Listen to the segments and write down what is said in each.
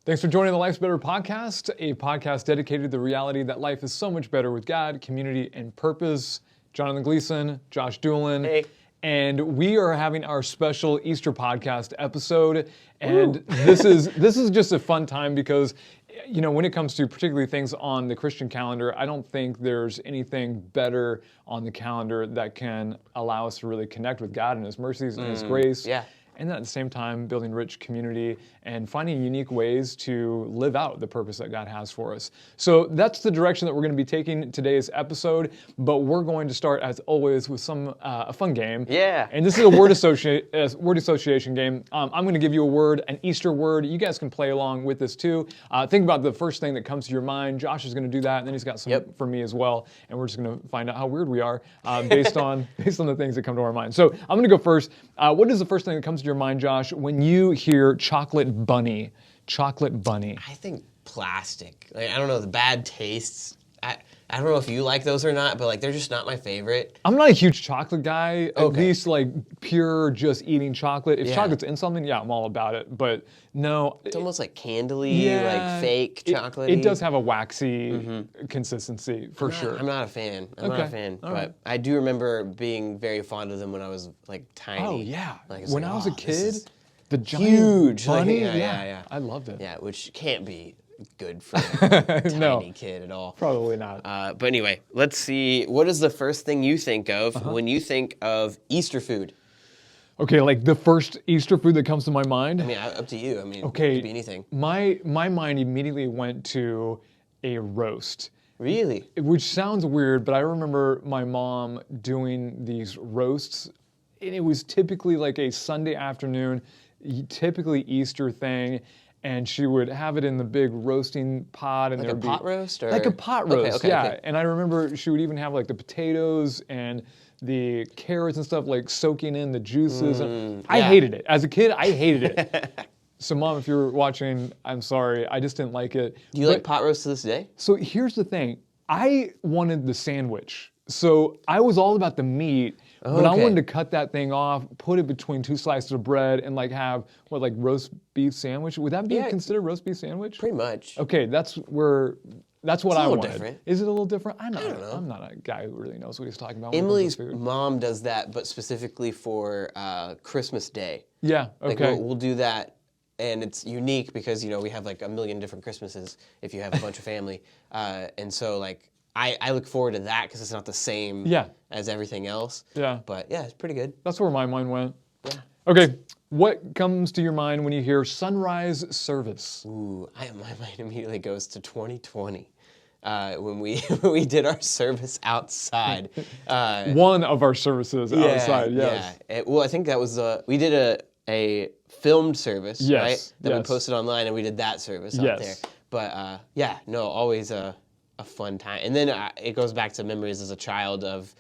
Thanks for joining the Life's Better podcast, a podcast dedicated to the reality that life is so much better with God, community, and purpose. Jonathan Gleason, Josh Doolin. Hey. And we are having our special Easter podcast episode. And this is just a fun time because, you know, when it comes to particularly things on the Christian calendar, I don't think there's anything better on the calendar that can allow us to really connect with God and His mercies and His grace. Yeah. And then at the same time, building rich community and finding unique ways to live out the purpose that God has for us. So that's the direction that we're going to be taking today's episode. But we're going to start, as always, with a fun game. Yeah. And this is a word association game. I'm going to give you a word, an Easter word. You guys can play along with this too. Think about the first thing that comes to your mind. Josh is going to do that, and then he's got some for me as well. And we're just going to find out how weird we are based on the things that come to our mind. So I'm going to go first. What is the first thing that comes to your mind, Josh, when you hear chocolate bunny? Chocolate bunny. I think plastic. Like, I don't know, the bad tastes. I don't know if you like those or not, but like they're just not my favorite. I'm not a huge chocolate guy. At Okay. least like pure just eating chocolate. If chocolate's in something, yeah, I'm all about it. But no. It's almost like candly, like fake chocolate. It does have a waxy consistency for sure. I'm not a fan. I'm not a fan. All but right. I do remember being very fond of them when I was like tiny. Oh yeah. Like, it's when like, I was a oh, this kid, is the giant huge. Like, bunny. yeah. I loved it. Yeah, which can't be good for a No. tiny kid at all. Probably not. But anyway, let's see. What is the first thing you think of Uh-huh. when you think of Easter food? Okay, like the first Easter food that comes to my mind. I mean, up to you. I mean, Okay. it could be anything. My mind immediately went to a roast. Really? Which sounds weird, but I remember my mom doing these roasts, and it was typically like a Sunday afternoon, typically Easter thing, and she would have it in the big roasting pot, and Like there a would pot be roast? Or? like a pot Okay, roast, okay, yeah. okay. And I remember she would even have like the potatoes and the carrots and stuff like soaking in the juices. And I yeah. hated it as a kid. I hated it. So, Mom, if you're watching, I'm sorry. I just didn't like it. Do you like pot roast to this day? So here's the thing. I wanted the sandwich. So I was all about the meat, but I Okay. wanted to cut that thing off, put it between two slices of bread, and like have like roast beef sandwich. Would that be Yeah. considered roast beef sandwich? Pretty much. Okay, that's what a I little wanted. different. Is it a little different? I don't know. I'm not a guy who really knows what he's talking about when it Emily's comes to food. mom does that, but specifically for Christmas Day. Yeah. Like Okay. we'll do that, and it's unique because we have like a million different Christmases if you have a bunch of family, and so like I look forward to that because it's not the same as everything else. Yeah. But yeah, it's pretty good. That's where my mind went. Yeah. Okay. What comes to your mind when you hear sunrise service? Ooh, my mind immediately goes to 2020. When we did our service outside. One of our services outside. Yes. Yeah. Well, I think that was we did a filmed service, Yes, right? That we yes. posted online, and we did that service out Yes. there. But always a fun time. And then it goes back to memories as a child of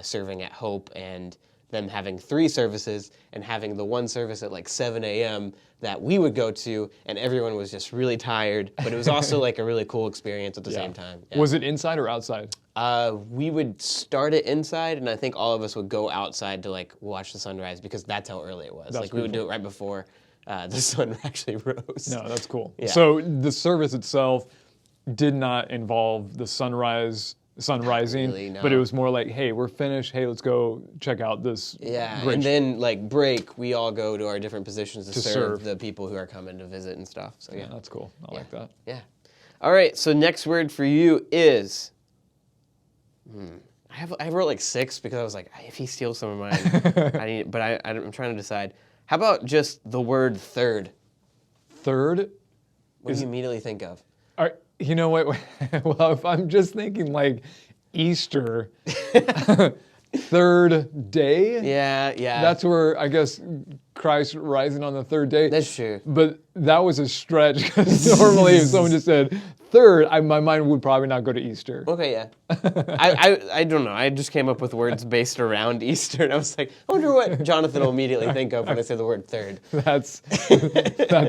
serving at Hope and them having 3 services and having the one service at like 7 a.m. that we would go to, and everyone was just really tired. But it was also like a really cool experience at the same time. Yeah. Was it inside or outside? We would start it inside, and I think all of us would go outside to like watch the sunrise because that's how early it was. That's Like we would do it right before the sun actually rose. No, that's cool. Yeah. So the service itself did not involve the sunrising, really, no. but it was more like, hey, we're finished. Hey, let's go check out this. Yeah, great and then like break, we all go to our different positions to serve. serve the people who are coming to visit and stuff. So Yeah, that's cool. I like that. Yeah. All right. So next word for you is. I wrote like 6 because I was like, if he steals some of mine, I'm trying to decide. How about just the word third? Third. What do you immediately think of? All right, you know what? Well, if I'm just thinking like Easter, third day. Yeah. That's where I guess Christ rising on the third day. That's true. But that was a stretch because normally if someone just said third, my mind would probably not go to Easter. Okay, yeah. I don't know. I just came up with words based around Easter, and I was like, I wonder what Jonathan will immediately think of when I say the word third. That's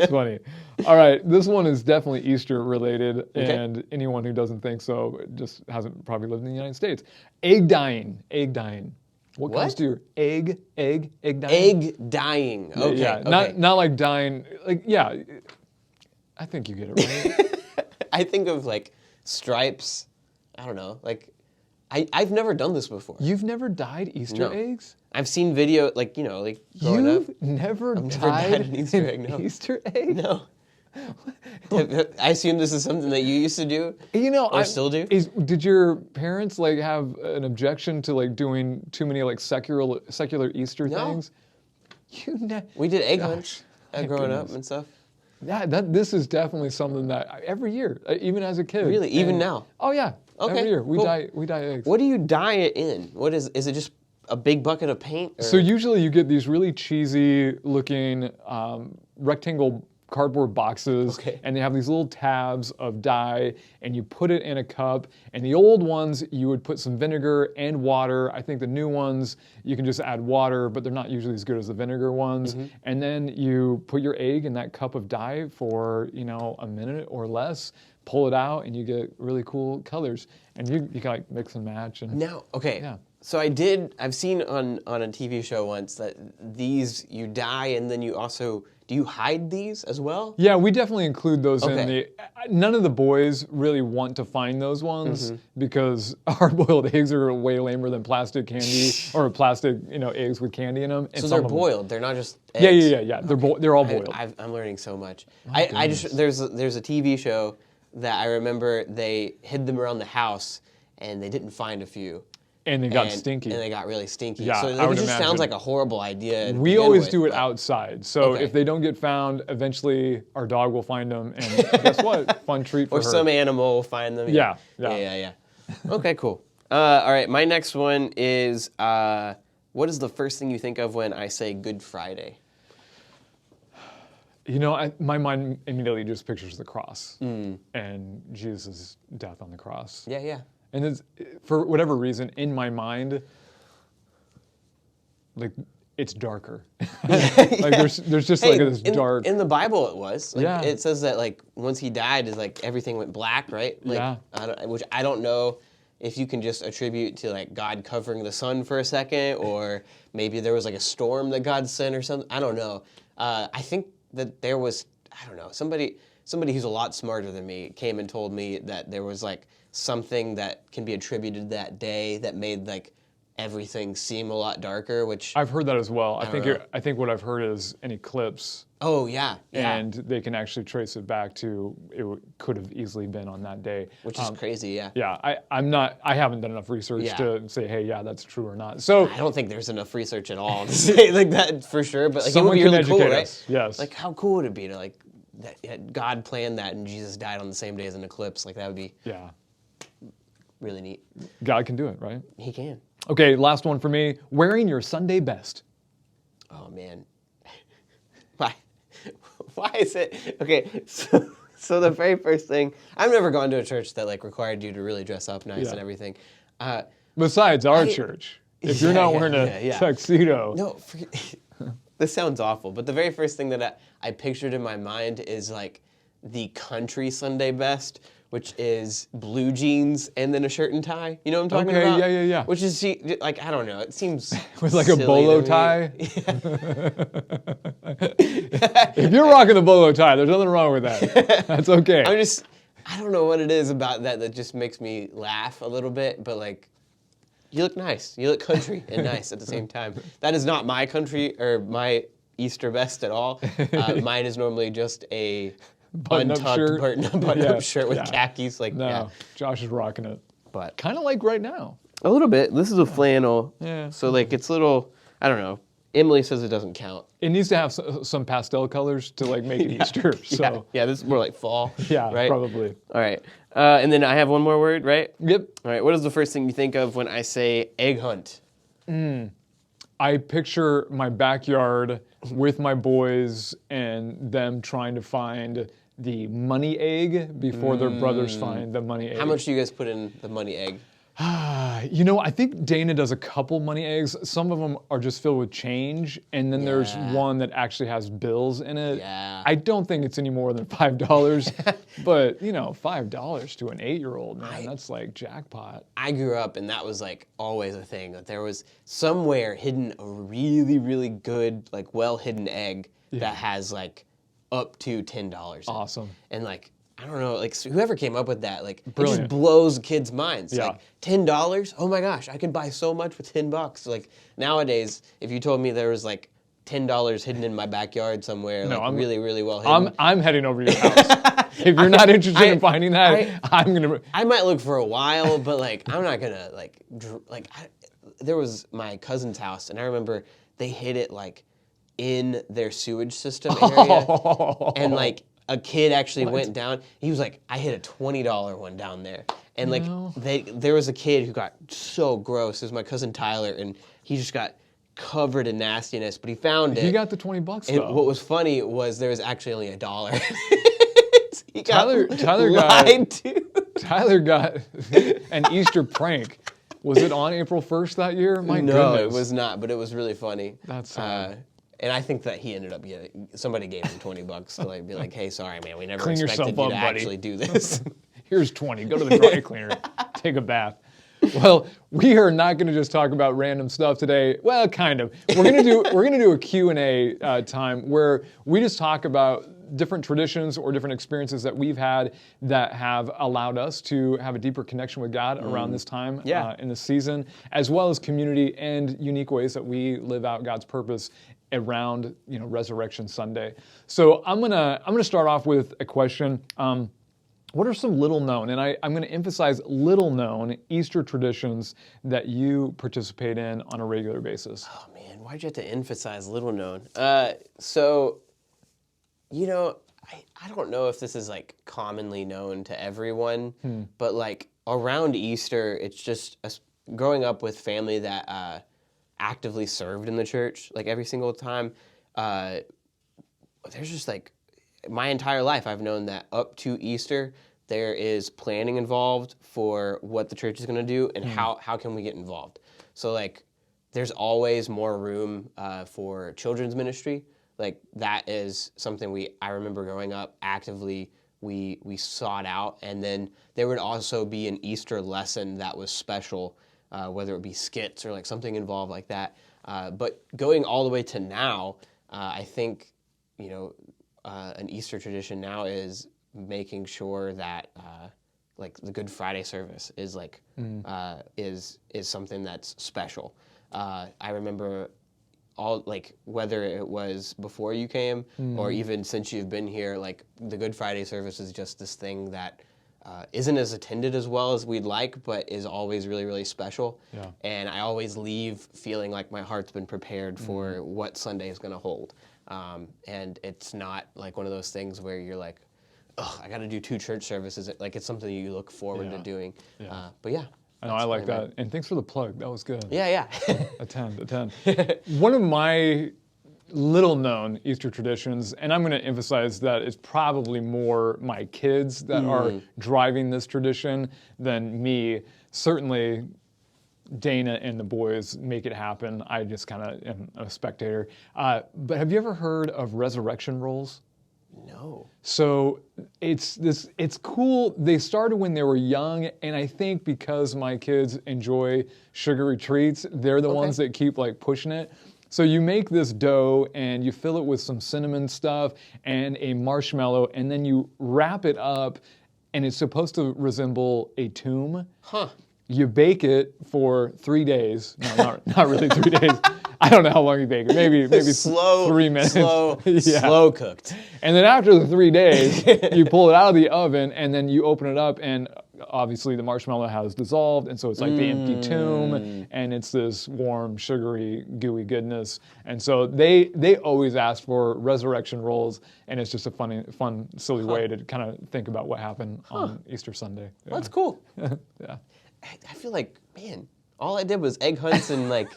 funny. All right, this one is definitely Easter related, and anyone who doesn't think so just hasn't probably lived in the United States. Egg dying. What comes to your egg dying? Egg dying. Okay. Yeah, okay. not like dying. Like I think you get it right. I think of like stripes. I don't know. Like, I've never done this before. You've never dyed Easter No. eggs? I've seen video, like, like growing up. You've never never dyed dyed an Easter egg, no. Easter egg? No. I assume this is something that you used to do. Or still do. Did your parents like have an objection to like doing too many like secular Easter No. things? We did egg hunts thank growing up goodness. and stuff. Yeah, this is definitely something that every year, even as a kid. Really? Even and- now? Oh yeah. Okay, Every year we cool. dye eggs. What do you dye it in? What is it just a big bucket of paint? Or? So usually you get these really cheesy looking rectangle cardboard boxes, Okay. and they have these little tabs of dye, and you put it in a cup. And the old ones, you would put some vinegar and water. I think the new ones, you can just add water, but they're not usually as good as the vinegar ones. And then you put your egg in that cup of dye for, a minute or less, pull it out, and you get really cool colors. And you can like mix and match. And Now, okay. Yeah. So I've seen on a TV show once that these you dye and then you also, do you hide these as well? Yeah, we definitely include those in Okay. none of the boys really want to find those ones because hard-boiled eggs are way lamer than plastic candy or plastic, eggs with candy in them. And So some they're of them- boiled. They're not just Yeah, eggs. yeah. They're all boiled. I'm learning so much. I just there's a TV show that I remember they hid them around the house and they didn't find a few. and they got and, stinky. And they got really stinky. Yeah, so I like, would it just imagine. sounds like a horrible idea. to We begin always with, do it but- outside. So Okay. if they don't get found, eventually our dog will find them. And guess what? Fun treat for Or her. some animal will find them. Yeah. Yeah. Okay, cool. All right, my next one is what is the first thing you think of when I say Good Friday? My mind immediately just pictures the cross and Jesus' death on the cross. Yeah. And for whatever reason, in my mind, like it's darker. Like there's just like this dark. In the Bible, it was. Like, Yeah. It says that like once he died, is like everything went black, right? Like, Yeah. which I don't know if you can just attribute to like God covering the sun for a second, or maybe there was like a storm that God sent or something. I don't know. I think that there was, I don't know, somebody who's a lot smarter than me came and told me that there was like something that can be attributed that day that made like everything seem a lot darker, which I've heard that as well. I don't know. think what I've heard is an eclipse, oh yeah. and they can actually trace it back to could have easily been on that day. Which is crazy, yeah. Yeah, I haven't done enough research Yeah. to say, hey, yeah, that's true or not. So I don't think there's enough research at all to say like that for sure, but like it would someone be can really cool, educate right? us. Yes. Like how cool would it be to like that God planned that and Jesus died on the same day as an eclipse? Like that would be yeah, really neat. God can do it, right? He can. Okay, last one for me. Wearing your Sunday best. Oh man. Why is it okay, so the very first thing, I've never gone to a church that like required you to really dress up nice Yeah. and everything. Besides our church, if you're Yeah, not yeah, wearing a yeah. tuxedo, No, this sounds awful, but the very first thing that I pictured in my mind is like the country Sunday best, which is blue jeans and then a shirt and tie. You know what I'm talking Okay, about? yeah. Which is like, I don't know, it seems with like a silly bolo to me. tie. If you're rocking the bolo tie, there's nothing wrong with that. That's okay. I don't know what it is about that just makes me laugh a little bit, but like, you look nice. You look country and nice at the same time. That is not my country or my Easter best at all. Mine is normally just a Button-up untucked shirt. button-up Yeah, shirt with yeah. khakis. Like, No, yeah. Josh is rocking it. But Kind of like right now. a little bit. This is a flannel. Yeah. So like, it's little, I don't know. Emily says it doesn't count. It needs to have some pastel colors to like make it Easter. So Yeah, this is more like fall. yeah, right? probably. All right. And then I have one more word, right? Yep. All right. What is the first thing you think of when I say egg hunt? I picture my backyard with my boys and them trying to find the money egg before their brothers find the money egg. How much do you guys put in the money egg? I think Dana does a couple money eggs. Some of them are just filled with change, and then there's Yeah. one that actually has bills in it. Yeah. I don't think it's any more than $5, but $5 to an 8-year-old, man, that's like jackpot. I grew up and that was like always a thing. That there was somewhere hidden a really, really good, like well hidden egg that has like up to $10. Awesome. And like, I don't know, like whoever came up with that, like Brilliant. it just blows kids' minds. Yeah. Like $10? Oh my gosh, I could buy so much with $10. Like nowadays, if you told me there was like $10 hidden in my backyard somewhere, No, like I'm- really, really well hidden. I'm heading over to your house. If you're not interested in finding that, I'm gonna. I might look for a while, but like I'm not gonna like there was my cousin's house, and I remember they hid it like in their sewage system area, and like a kid actually went down. He was like, I hit a $20 one down there, and like there was a kid who got so gross. It was my cousin Tyler, and he just got covered in nastiness, but he found it. He got the $20 And though. what was funny was there was actually only $1. He got Tyler lied to. Tyler got an Easter prank. Was it on April 1st that year? My No, goodness. it was not, but it was really funny. That's sad. And I think that he ended up getting, somebody gave him $20 to like be like, hey, sorry, man, we never Clean expected yourself you up, to buddy." actually do this. Here's 20. Go to the dry cleaner. Take a bath. Well, we are not going to just talk about random stuff today. Well, kind of. We're going to do a Q&A time where we just talk about different traditions or different experiences that we've had that have allowed us to have a deeper connection with God around this time in the season, as well as community and unique ways that we live out God's purpose around Resurrection Sunday. So I'm gonna start off with a question. What are some little known, and I'm going to emphasize little known Easter traditions that you participate in on a regular basis? Oh man, why'd you have to emphasize little known? So, I don't know if this is like commonly known to everyone, but like around Easter, it's just growing up with family that actively served in the church, like every single time. There's just like my entire life, I've known that up to Easter, there is planning involved for what the church is going to do and how can we get involved. So like, there's always more room for children's ministry. Like that is something I remember growing up actively. We sought out, and then there would also be an Easter lesson that was special, whether it be skits or like something involved like that. But going all the way to now, I think an Easter tradition now is making sure that like the Good Friday service is like is something that's special. I remember all like whether it was before you came or even since you've been here, like the Good Friday service is just this thing that isn't as attended as well as we'd like, but is always really, really special. Yeah. And I always leave feeling like my heart's been prepared for what Sunday is going to hold. And it's not like one of those things where you're like, oh, I got to do 2 church services. Like it's something you look forward to doing. But yeah. I know, I like that. And thanks for the plug. That was good. Yeah. Attend. One of my little known Easter traditions, and I'm going to emphasize that it's probably more my kids that are driving this tradition than me. Certainly Dana and the boys make it happen. I just kind of am a spectator. But have you ever heard of resurrection rolls? No. So it's cool. They started when they were young, and I think because my kids enjoy sugary treats, they're the ones that keep like pushing it. So you make this dough and you fill it with some cinnamon stuff and a marshmallow, and then you wrap it up, and it's supposed to resemble a tomb. Huh. You bake it for 3 days. No, not really 3 days. I don't know how long you bake it. Maybe slow, 3 minutes. Slow cooked. And then after the 3 days, you pull it out of the oven, and then you open it up, and obviously the marshmallow has dissolved, and so it's like the empty tomb, and it's this warm, sugary, gooey goodness. And so they always ask for resurrection rolls, and it's just a fun, silly way to kind of think about what happened on Easter Sunday. Yeah. That's cool. Yeah. I feel like, man, all I did was egg hunts and like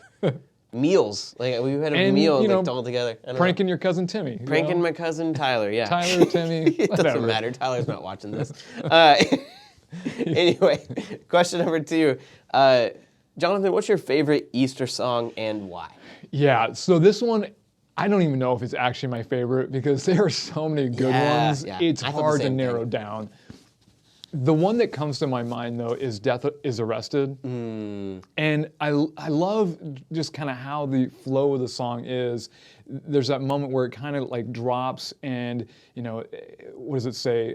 meals. Like we had a meal like all together. Pranking your cousin Timmy. Pranking my cousin Tyler, yeah. Tyler, Timmy, It whatever. doesn't matter. Tyler's not watching this. Anyway, question number 2. Jonathan, what's your favorite Easter song and why? Yeah, so this one, I don't even know if it's actually my favorite because there are so many good ones. yeah. It's I thought the hard to same narrow thing. down. The one that comes to my mind though is "Death is Arrested," and I love just kind of how the flow of the song is. There's that moment where it kind of like drops, and what does it say?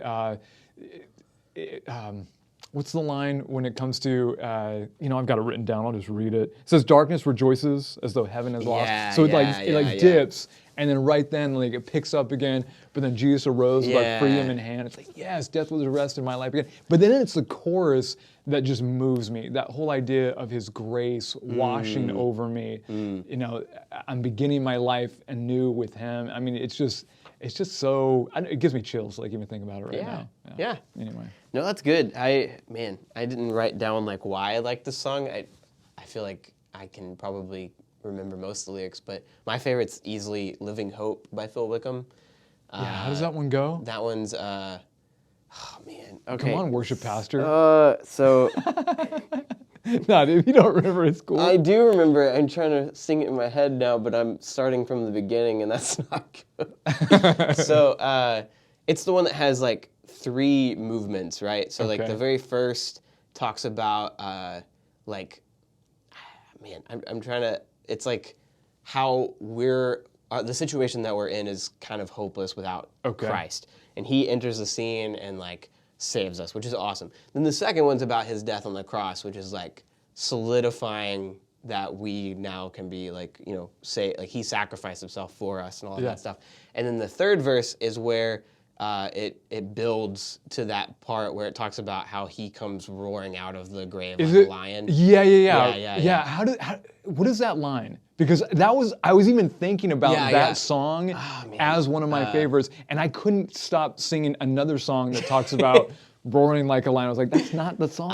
What's the line when it comes to, I've got it written down, I'll just read it. It says, "Darkness rejoices as though heaven is lost." Yeah, So it yeah. dips, and then right then like it picks up again, but then Jesus arose with like freedom in hand. It's like, yes, death was arrested in my life again. But then it's the chorus that just moves me. That whole idea of his grace washing over me. I'm beginning my life anew with him. I mean, it's just so, it gives me chills, like even thinking about it right now. Yeah. Anyway. No, that's good. I didn't write down like why I like this song. I feel like I can probably remember most of the lyrics, but my favorite's easily "Living Hope" by Phil Wickham. Yeah, how does that one go? That one's okay. Come on, worship pastor. So No, dude, if you don't remember, it's cool. I do remember it. I'm trying to sing it in my head now, but I'm starting from the beginning, and that's not good. So it's the one that has like 3 movements, right? So like the very first talks about I'm trying to. It's like how we're the situation that we're in is kind of hopeless without Christ, and He enters the scene and like saves us, which is awesome. Then the second one's about His death on the cross, which is like solidifying that we now can be like, say like He sacrificed Himself for us and all of that stuff. And then the third verse is where it builds to that part where it talks about how He comes roaring out of the grave like a lion. Yeah. What is that line? Because I was even thinking about that song as one of my favorites, and I couldn't stop singing another song that talks about roaring like a lion. I was like, that's not the song.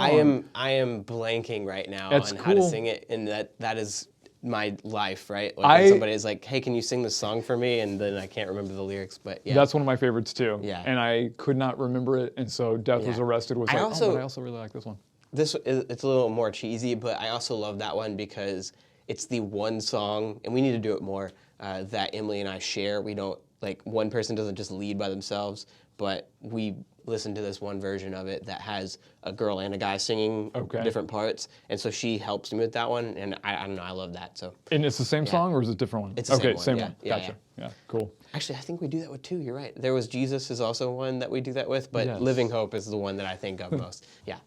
I am blanking right now on how to sing it, and that is my life, right? Like when somebody is like, "Hey, can you sing this song for me?" And then I can't remember the lyrics, but yeah. That's one of my favorites too. Yeah. And I could not remember it, and so "Death Was Arrested" was but I also really like this one. It's a little more cheesy, but I also love that one because it's the one song, and we need to do it more, that Emily and I share. We don't, like, one person doesn't just lead by themselves, but we listen to this one version of it that has a girl and a guy singing different parts, and so she helps me with that one, and I don't know, I love that. So. And it's the same song, or is it a different one? It's the same one. Same one. Gotcha. Yeah, cool. Actually, I think we do that with 2. You're right. There was Jesus is also one that we do that with, but Living Hope is the one that I think of most. Yeah.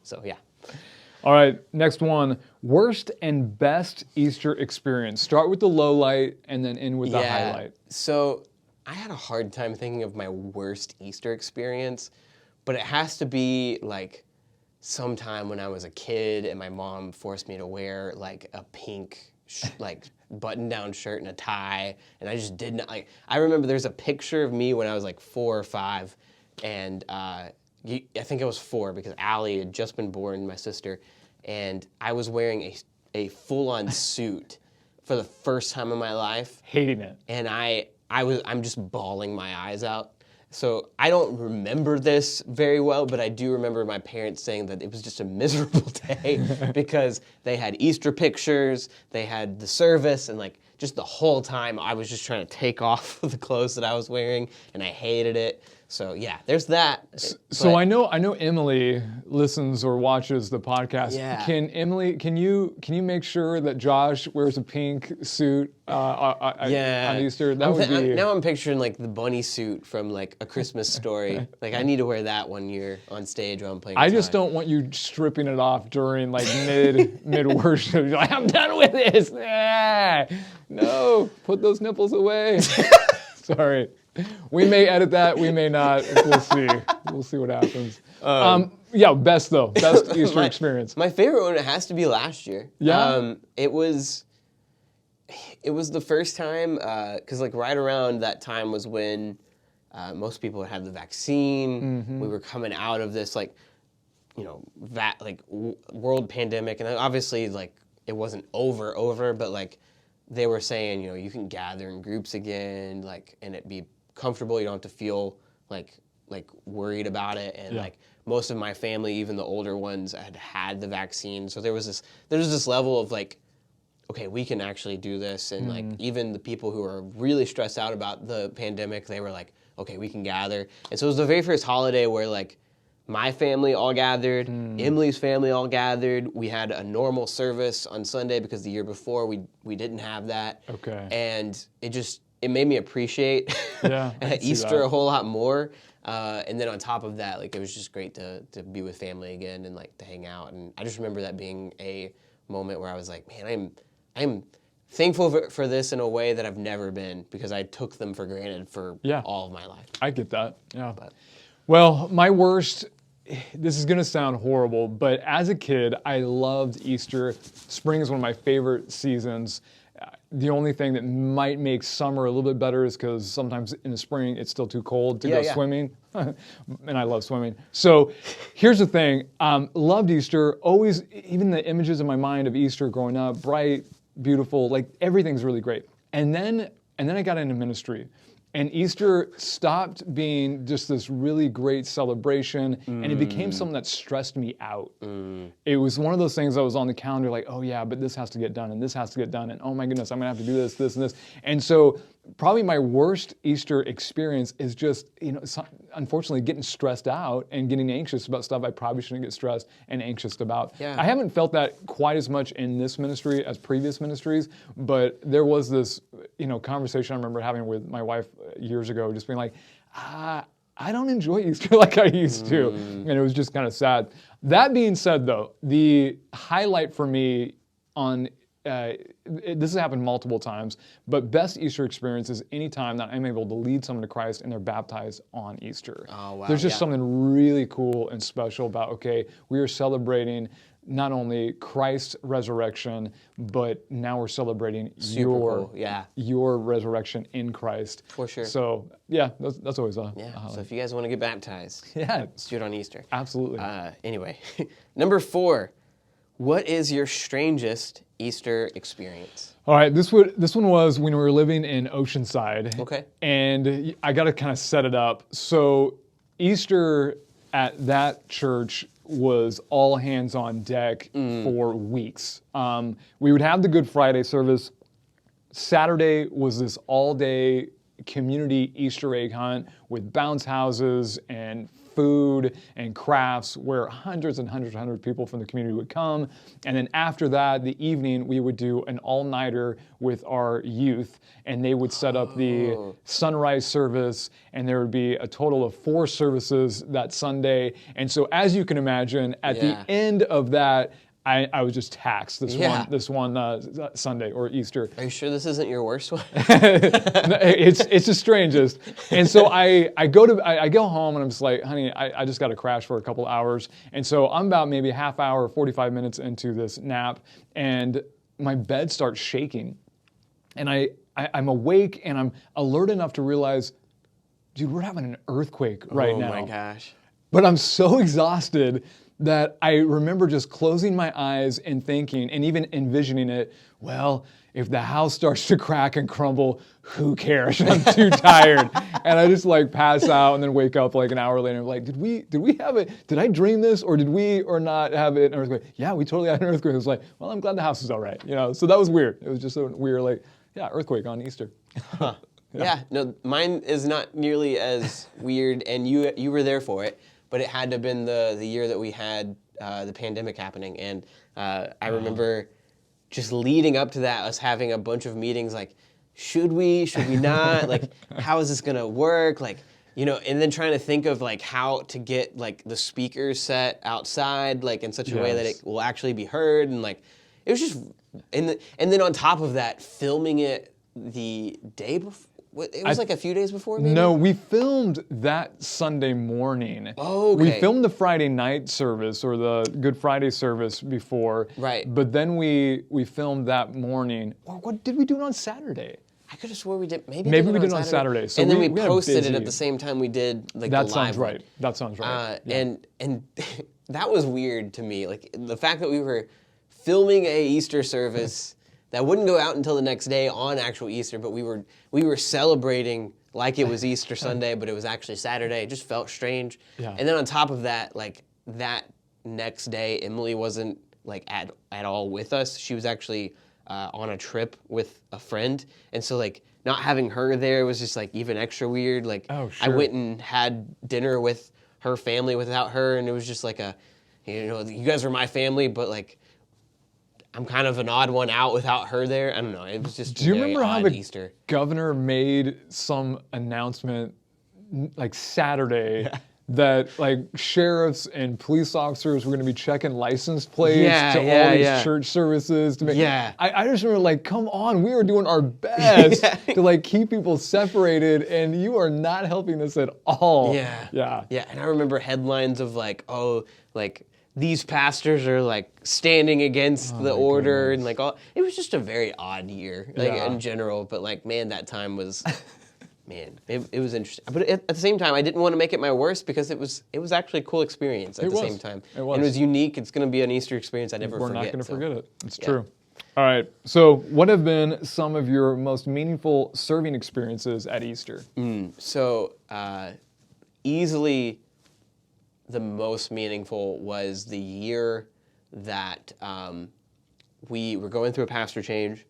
All right, next one. Worst and best Easter experience. Start with the low light and then end with the highlight. So I had a hard time thinking of my worst Easter experience, but it has to be like sometime when I was a kid and my mom forced me to wear like a pink like button-down shirt and a tie, and I just did not like. I remember there's a picture of me when I was like 4 or 5, and I think I was 4 because Allie had just been born, my sister, and I was wearing a full-on suit for the first time in my life. Hating it. And I'm just bawling my eyes out. So I don't remember this very well, but I do remember my parents saying that it was just a miserable day because they had Easter pictures, they had the service, and like just the whole time I was just trying to take off the clothes that I was wearing, and I hated it. So yeah, there's that. So I know Emily listens or watches the podcast. Yeah. Can you make sure that Josh wears a pink suit on Easter? That would be. Now I'm picturing like the bunny suit from like A Christmas Story. Like I need to wear that one year on stage while I'm playing. I just don't want you stripping it off during like mid worship. You're like, I'm done with this. No, put those nipples away. Sorry. We may edit that, we may not. We'll see. We'll see what happens. Best Easter experience. My favorite one, it has to be last year. Yeah. It was the first time, because like right around that time was when most people had had the vaccine. Mm-hmm. We were coming out of this world pandemic, and obviously like it wasn't over, but like they were saying, you can gather in groups again, like, and it be comfortable. You don't have to feel like worried about it. And like most of my family, even the older ones, had the vaccine. So there's this level of like, okay, we can actually do this. And like even the people who are really stressed out about the pandemic, they were like, okay, we can gather. And so it was the very first holiday where like my family all gathered, Emily's family all gathered. We had a normal service on Sunday because the year before we didn't have that. Okay. And it made me appreciate Yeah, I can see Easter that. a whole lot more. And then on top of that, like it was just great to be with family again and like to hang out. And I just remember that being a moment where I was like, man, I'm thankful for this in a way that I've never been because I took them for granted for all of my life. I get that. Yeah. Well, my worst, this is going to sound horrible, but as a kid, I loved Easter. Spring is one of my favorite seasons. The only thing that might make summer a little bit better is because sometimes in the spring it's still too cold to go swimming, and I love swimming. So here's the thing, loved Easter, always, even the images in my mind of Easter growing up, bright, beautiful, like everything's really great. And then I got into ministry. And Easter stopped being just this really great celebration, and it became something that stressed me out. It was one of those things that was on the calendar like, oh yeah, but this has to get done, and this has to get done, and oh my goodness, I'm gonna have to do this, this, and this. And so probably my worst Easter experience is just, unfortunately getting stressed out and getting anxious about stuff I probably shouldn't get stressed and anxious about. Yeah. I haven't felt that quite as much in this ministry as previous ministries, but there was this, conversation I remember having with my wife years ago, just being like, I don't enjoy Easter like I used to. And it was just kind of sad. That being said, though, the highlight for me on this has happened multiple times, but best Easter experience is any time that I'm able to lead someone to Christ and they're baptized on Easter. Oh, wow. There's just something really cool and special about, okay, we are celebrating not only Christ's resurrection, but now we're celebrating your resurrection in Christ. For sure. So yeah, that's always a So if you guys want to get baptized, let's do it on Easter. Absolutely. Anyway, number 4, what is your strangest Easter experience? All right, this one was when we were living in Oceanside. Okay. And I got to kind of set it up. So Easter at that church was all hands on deck for weeks. We would have the Good Friday service. Saturday was this all-day community Easter egg hunt with bounce houses and food and crafts where hundreds and hundreds and hundreds of people from the community would come. And then after that, the evening, we would do an all-nighter with our youth, and they would set up the sunrise service, and there would be a total of 4 services that Sunday. And so as you can imagine, at the end of that, I was just taxed this one Sunday or Easter. Are you sure this isn't your worst one? It's the strangest. And so I go home and I'm just like, honey, I just got to crash for a couple hours. And so I'm about maybe a half hour, 45 minutes into this nap, and my bed starts shaking. And I'm awake and I'm alert enough to realize, dude, we're having an earthquake right now. Oh my gosh. But I'm so exhausted that I remember just closing my eyes and thinking, and even envisioning it, well, if the house starts to crack and crumble, who cares? I'm too tired. And I just like pass out and then wake up like an hour later and like, did we have it? Did I dream this or did we or not have it? An earthquake? Yeah, we totally had an earthquake. It was like, well, I'm glad the house is all right. So that was weird. It was just a weird, like, earthquake on Easter. Huh. Yeah, no, mine is not nearly as weird, and you were there for it. But it had to have been the year that we had the pandemic happening. And I remember just leading up to that, us having a bunch of meetings like, should we not? Like, how is this going to work? Like, and then trying to think of like how to get like the speakers set outside, like in such a way that it will actually be heard. And like, it was just, and then on top of that, filming it the day before. It was like a few days before, maybe? No, we filmed that Sunday morning. Oh, okay. We filmed the Friday night service or the Good Friday service before. Right. But then we filmed that morning. Or what did we do it on Saturday? I could have swore we did. Maybe we did it on Saturday. So and then we had posted it at the same time we did like that the live sounds right. That sounds right. And that was weird to me. Like the fact that we were filming a Easter service that wouldn't go out until the next day on actual Easter, but we were celebrating like it was Easter Sunday, but it was actually Saturday. It just felt strange. Yeah. And then on top of that, like that next day, Emily wasn't like at all with us. She was actually on a trip with a friend, and so like not having her there was just like even extra weird. Like oh, sure. I went and had dinner with her family without her, and it was just like you guys were my family, but like I'm kind of an odd one out without her there. I don't know. It was just Do you remember how the Easter. governor made some announcement like Saturday that like sheriffs and police officers were going to be checking license plates to all these church services to make. I just remember like, come on, we were doing our best to like keep people separated, and you are not helping us at all. Yeah. And I remember headlines of like, these pastors are like standing against the order and like all. It was just a very odd year, in general. But like, man, that time was, it was interesting. But at the same time, I didn't want to make it my worst because it was actually a cool experience at the same time. It was. And it was unique. It's going to be an Easter experience I never We're forget. not going to forget it. It's true. All right. So, what have been some of your most meaningful serving experiences at Easter? So, easily the most meaningful was the year that we were going through a pastor change,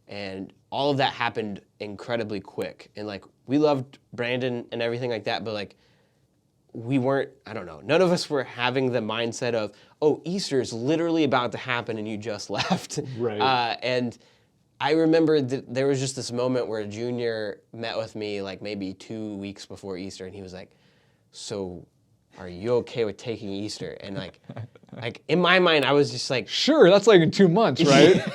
and all of that happened incredibly quick. And like, we loved Brandon and everything like that, but like, we weren't, I don't know, none of us were having the mindset of, oh, Easter is literally about to happen and you just left. Right. And I remember that there was just this moment where Junior met with me like maybe 2 weeks before Easter, and he was like, so are you okay with taking Easter? And like in my mind, I was just like, sure, that's like in 2 months, right?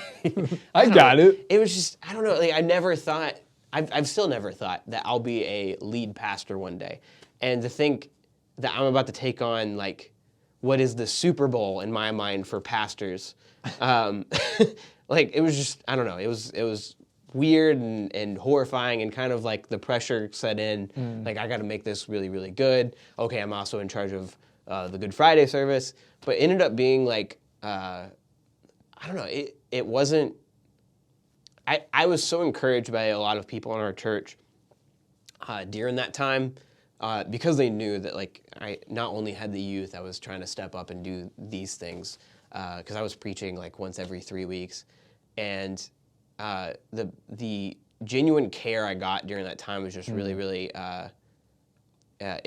I got it. It was just, I don't know, like I never thought, I've still never thought that I'll be a lead pastor one day. And to think that I'm about to take on like what is the Super Bowl in my mind for pastors, like it was just, I don't know, it was weird and horrifying, and kind of like the pressure set in, like I got to make this really, really good. Okay, I'm also in charge of the Good Friday service, but it ended up being like, I don't know, it wasn't, I was so encouraged by a lot of people in our church during that time, because they knew that like I not only had the youth, I was trying to step up and do these things, because I was preaching like once every 3 weeks, and the genuine care I got during that time was just really, really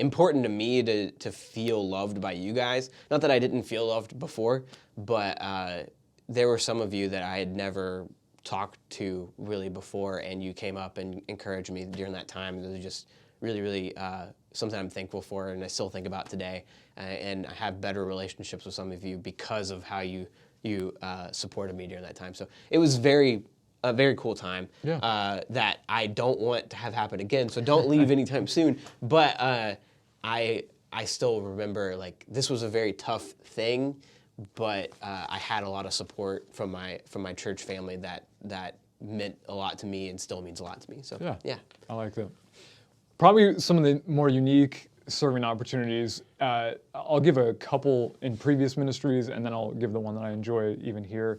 important to me to feel loved by you guys. Not that I didn't feel loved before, but there were some of you that I had never talked to really before, and you came up and encouraged me during that time. It was just really, really something I'm thankful for, and I still think about today. And I have better relationships with some of you because of how you supported me during that time. So it was a very cool time that I don't want to have happen again. So don't leave anytime soon. But I still remember like this was a very tough thing, but I had a lot of support from my church family that meant a lot to me and still means a lot to me. So yeah. I like that. Probably some of the more unique serving opportunities. I'll give a couple in previous ministries, and then I'll give the one that I enjoy even here.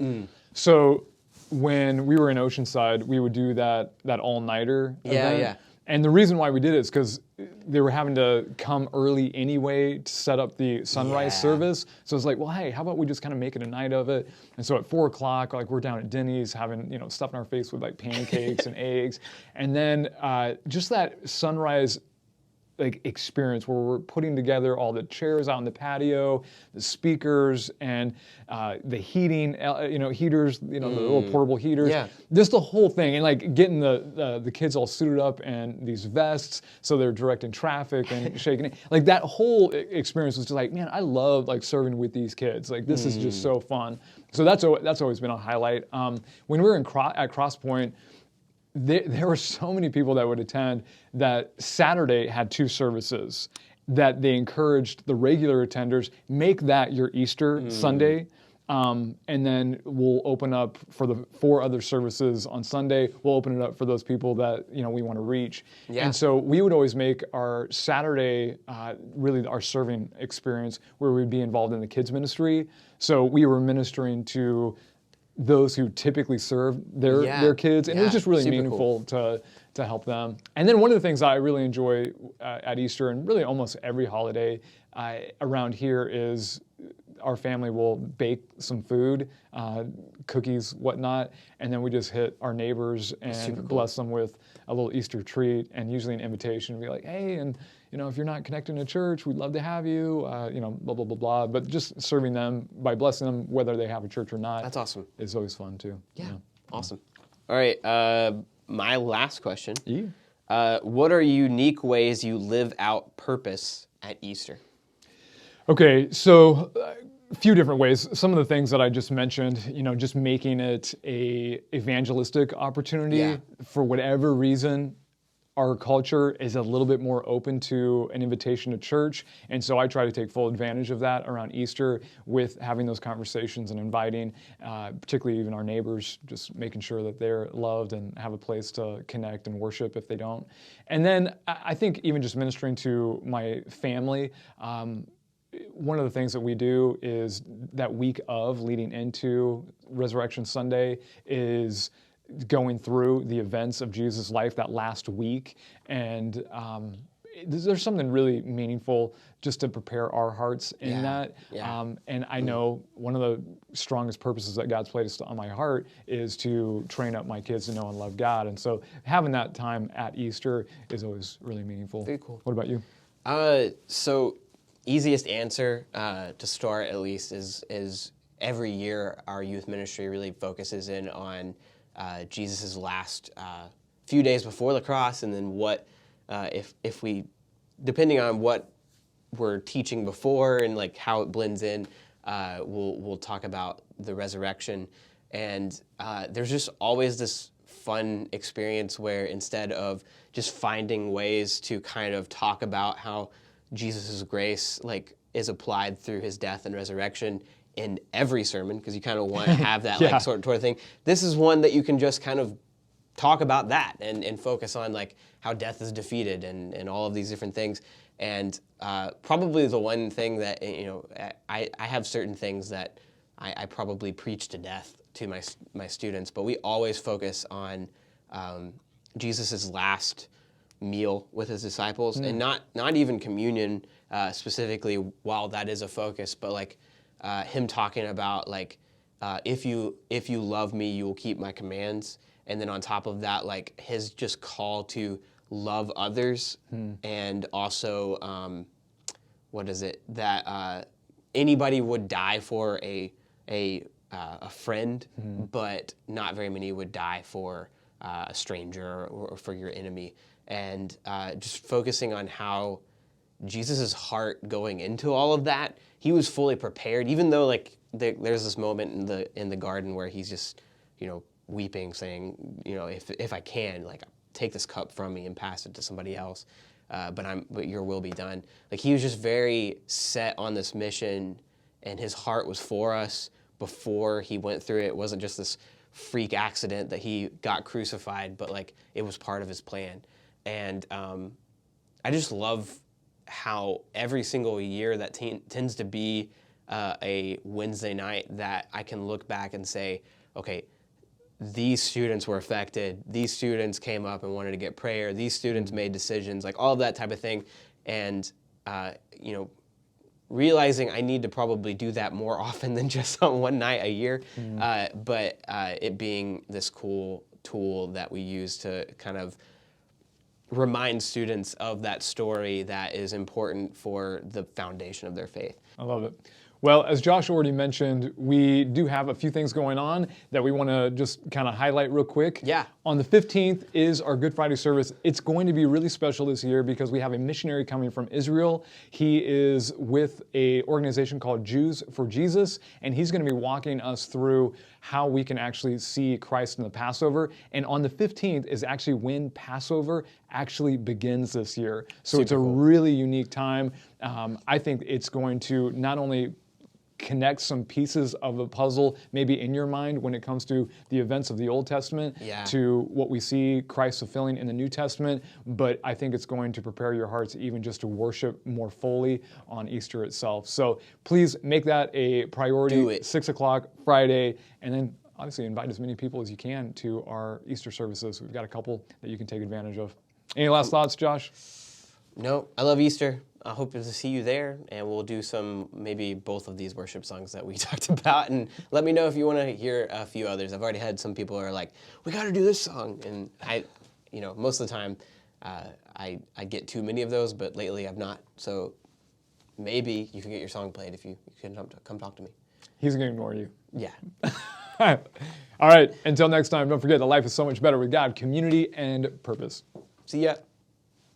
So when we were in Oceanside, we would do that all-nighter event. Yeah. And the reason why we did it is because they were having to come early anyway to set up the sunrise service. So it's like, well, hey, how about we just kind of make it a night of it? And so at 4 o'clock, like we're down at Denny's having, stuff in our face with like pancakes and eggs. And then just that sunrise like experience where we're putting together all the chairs out on the patio, the speakers, and the heating, heaters, the little portable heaters. Yeah. Just the whole thing, and like getting the kids all suited up and these vests so they're directing traffic and shaking it. Like that whole experience was just like, man, I love like serving with these kids. Like this is just so fun. So that's always been a highlight. When we were at Cross Point, there were so many people that would attend that Saturday had 2 services that they encouraged the regular attenders, make that your Easter Sunday. And then we'll open up for the 4 other services on Sunday. We'll open it up for those people that we want to reach. Yeah. And so we would always make our Saturday really our serving experience where we'd be involved in the kids ministry. So we were ministering to those who typically serve their kids, and it was just really meaningful to help them. And then one of the things I really enjoy at Easter, and really almost every holiday around here, is our family will bake some food, cookies, whatnot, and then we just hit our neighbors and bless them with a little Easter treat, and usually an invitation to be like, hey, and if you're not connected to church, we'd love to have you, blah, blah, blah, blah. But just serving them by blessing them, whether they have a church or not. That's awesome. Is always fun too. Yeah, awesome. All right, my last question. Yeah. What are unique ways you live out purpose at Easter? Okay, so a few different ways. Some of the things that I just mentioned, just making it a evangelistic opportunity. For whatever reason, our culture is a little bit more open to an invitation to church, and so I try to take full advantage of that around Easter with having those conversations and inviting, particularly even our neighbors, just making sure that they're loved and have a place to connect and worship if they don't. And then I think even just ministering to my family, one of the things that we do is that week of leading into Resurrection Sunday is going through the events of Jesus' life that last week. And there's something really meaningful just to prepare our hearts in that. And I know one of the strongest purposes that God's placed on my heart is to train up my kids to know and love God. And so having that time at Easter is always really meaningful. Very cool. What about you? So easiest answer to start at least is every year our youth ministry really focuses in on Jesus' last few days before the cross, and then what if we, depending on what we're teaching before and like how it blends in, we'll talk about the resurrection. And there's just always this fun experience where instead of just finding ways to kind of talk about how Jesus' grace is applied through his death and resurrection in every sermon, because you kind of want to have that sort of thing. This is one that you can just kind of talk about that and focus on how death is defeated and all of these different things. And probably the one thing that, I have certain things that I probably preach to death to my students, but we always focus on Jesus' last meal with his disciples, and not even communion specifically, while that is a focus, but him talking about if you love me, you will keep my commands. And then on top of that, his just call to love others, and also what is it that anybody would die for a friend, but not very many would die for a stranger or for your enemy. And just focusing on how Jesus' heart going into all of that, he was fully prepared, even though there's this moment in the garden where he's just, weeping, saying, if I can, take this cup from me and pass it to somebody else, but your will be done. He was just very set on this mission, and his heart was for us before he went through it. It wasn't just this freak accident that he got crucified, but it was part of his plan. And I just love how every single year that tends to be a Wednesday night that I can look back and say, okay, these students were affected. These students came up and wanted to get prayer. These students made decisions, all of that type of thing. And, realizing I need to probably do that more often than just on one night a year. But it being this cool tool that we use to kind of remind students of that story that is important for the foundation of their faith. I love it. Well, as Josh already mentioned, we do have a few things going on that we want to just kind of highlight real quick. Yeah. On the 15th is our Good Friday service. It's going to be really special this year because we have a missionary coming from Israel. He is with an organization called Jews for Jesus, and he's going to be walking us through how we can actually see Christ in the Passover. And on the 15th is actually when Passover actually begins this year. So it's a really unique time. I think it's going to not only connect some pieces of a puzzle maybe in your mind when it comes to the events of the Old Testament to what we see Christ fulfilling in the New Testament, but I think it's going to prepare your hearts even just to worship more fully on Easter itself. So please make that a priority. Do it. 6 o'clock Friday, and then obviously invite as many people as you can to our Easter services. We've got a couple that you can take advantage of. Any last thoughts, Josh? No, I love Easter. I hope to see you there, and we'll do maybe both of these worship songs that we talked about, and let me know if you want to hear a few others. I've already had some people who are like, we got to do this song, and most of the time, I get too many of those, but lately I've not. So maybe you can get your song played if you can come talk to me. He's going to ignore you. Yeah. All right. Until next time, don't forget that life is so much better with God, community, and purpose. See ya.